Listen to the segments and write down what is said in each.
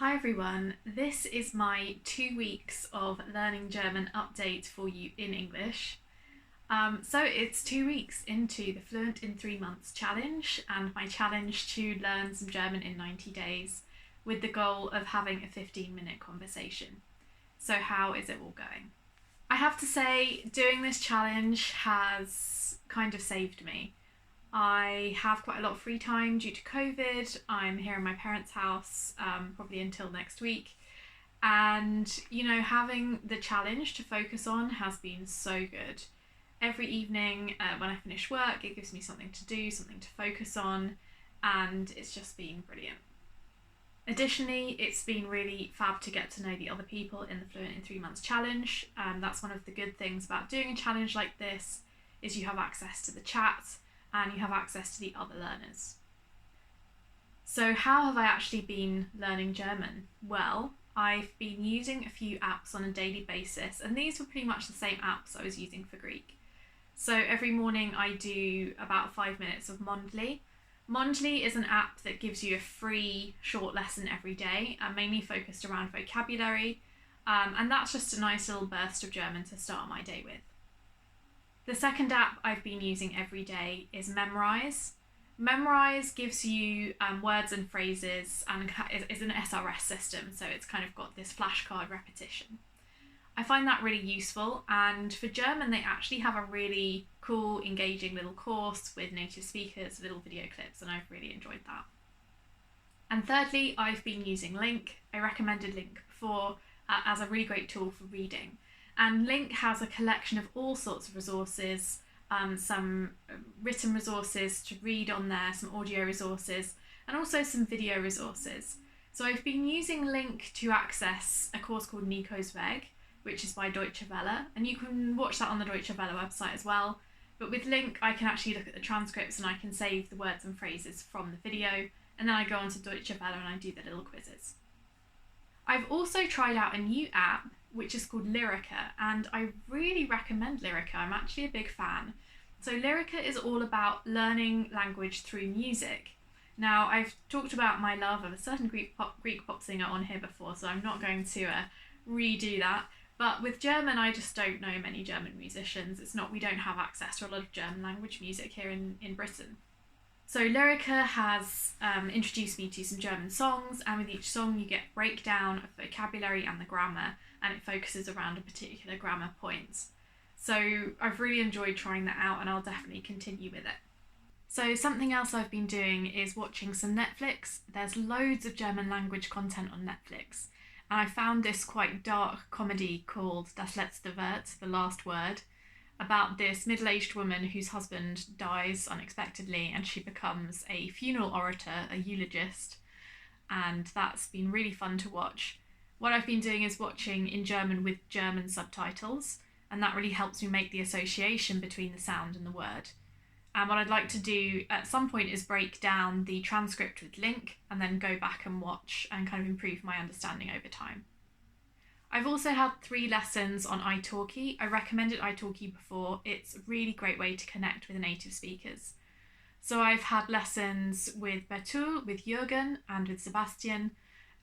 Hi everyone, this is my 2 weeks of learning German update for you in English. So it's 2 weeks into the Fluent in 3 Months challenge and my challenge to learn some German in 90 days with the goal of having a 15-minute conversation. So how is it all going? I have to say, doing this challenge has kind of saved me. I have quite a lot of free time due to COVID. I'm here in my parents' house, probably until next week. And, having the challenge to focus on has been so good. Every evening when I finish work, it gives me something to do, something to focus on, and it's just been brilliant. Additionally, it's been really fab to get to know the other people in the Fluent in 3 Months challenge. That's one of the good things about doing a challenge like this is you have access to the chat and you have access to the other learners. So how have I actually been learning German? Well, I've been using a few apps on a daily basis, and these were pretty much the same apps I was using for Greek. So every morning I do about 5 minutes of Mondly. Mondly is an app that gives you a free short lesson every day, mainly focused around vocabulary, and that's just a nice little burst of German to start my day with. The second app I've been using every day is Memrise. Memrise gives you words and phrases and is an SRS system, so it's kind of got this flashcard repetition. I find that really useful, and for German they actually have a really cool, engaging little course with native speakers, little video clips, and I've really enjoyed that. And thirdly, I've been using Link. I recommended Link before as a really great tool for reading. And Link has a collection of all sorts of resources, some written resources to read on there, some audio resources, and also some video resources. So I've been using Link to access a course called Nico's Weg, which is by Deutsche Welle, and you can watch that on the Deutsche Welle website as well. But with Link, I can actually look at the transcripts and I can save the words and phrases from the video, and then I go onto Deutsche Welle and I do the little quizzes. I've also tried out a new app which is called Lyrica, and I really recommend Lyrica. I'm actually a big fan. So Lyrica is all about learning language through music. Now, I've talked about my love of a certain Greek pop singer on here before, so I'm not going to redo that. But with German, I just don't know many German musicians. We don't have access to a lot of German language music here in Britain. So Lyrica has introduced me to some German songs, and with each song you get a breakdown of vocabulary and the grammar, and it focuses around a particular grammar point. So I've really enjoyed trying that out, and I'll definitely continue with it. So something else I've been doing is watching some Netflix. There's loads of German language content on Netflix, and I found this quite dark comedy called Das letzte Wort, The Last Word, about this middle-aged woman whose husband dies unexpectedly and she becomes a funeral orator, a eulogist, and that's been really fun to watch. What I've been doing is watching in German with German subtitles, and that really helps me make the association between the sound and the word. And what I'd like to do at some point is break down the transcript with Link and then go back and watch and kind of improve my understanding over time. I've also had 3 lessons on italki. I recommended italki before. It's a really great way to connect with native speakers. So I've had lessons with Bertul, with Jürgen, and with Sebastian,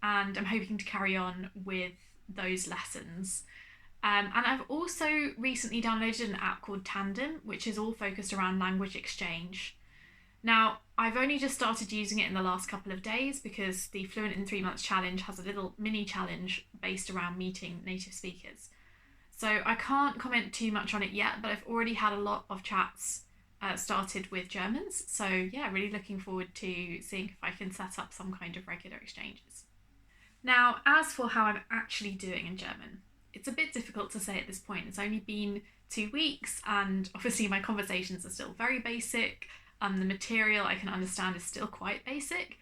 and I'm hoping to carry on with those lessons. And I've also recently downloaded an app called Tandem, which is all focused around language exchange. Now, I've only just started using it in the last couple of days because the Fluent in 3 Months challenge has a little mini challenge based around meeting native speakers. So I can't comment too much on it yet, but I've already had a lot of chats started with Germans. So yeah, really looking forward to seeing if I can set up some kind of regular exchanges. Now, as for how I'm actually doing in German, it's a bit difficult to say at this point. It's only been 2 weeks, and obviously my conversations are still very basic. The material I can understand is still quite basic.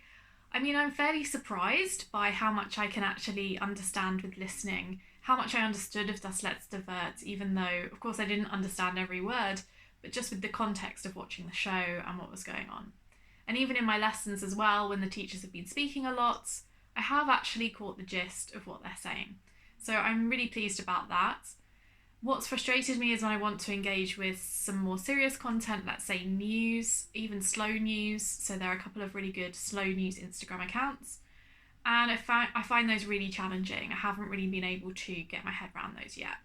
I mean, I'm fairly surprised by how much I can actually understand with listening, how much I understood of Das letzte Wort, even though, of course, I didn't understand every word, but just with the context of watching the show and what was going on. And even in my lessons as well, when the teachers have been speaking a lot, I have actually caught the gist of what they're saying. So I'm really pleased about that. What's frustrated me is when I want to engage with some more serious content, let's say news, even slow news. So there are a couple of really good slow news Instagram accounts. And I find those really challenging. I haven't really been able to get my head around those yet.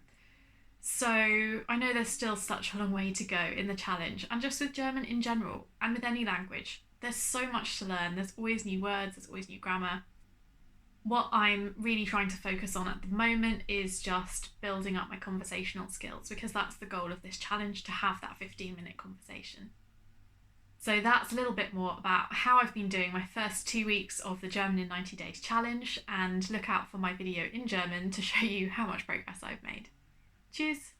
So I know there's still such a long way to go in the challenge, and just with German in general, and with any language. There's so much to learn. There's always new words, there's always new grammar. What I'm really trying to focus on at the moment is just building up my conversational skills, because that's the goal of this challenge, to have that 15-minute conversation. So that's a little bit more about how I've been doing my first 2 weeks of the German in 90 Days challenge, and look out for my video in German to show you how much progress I've made. Cheers!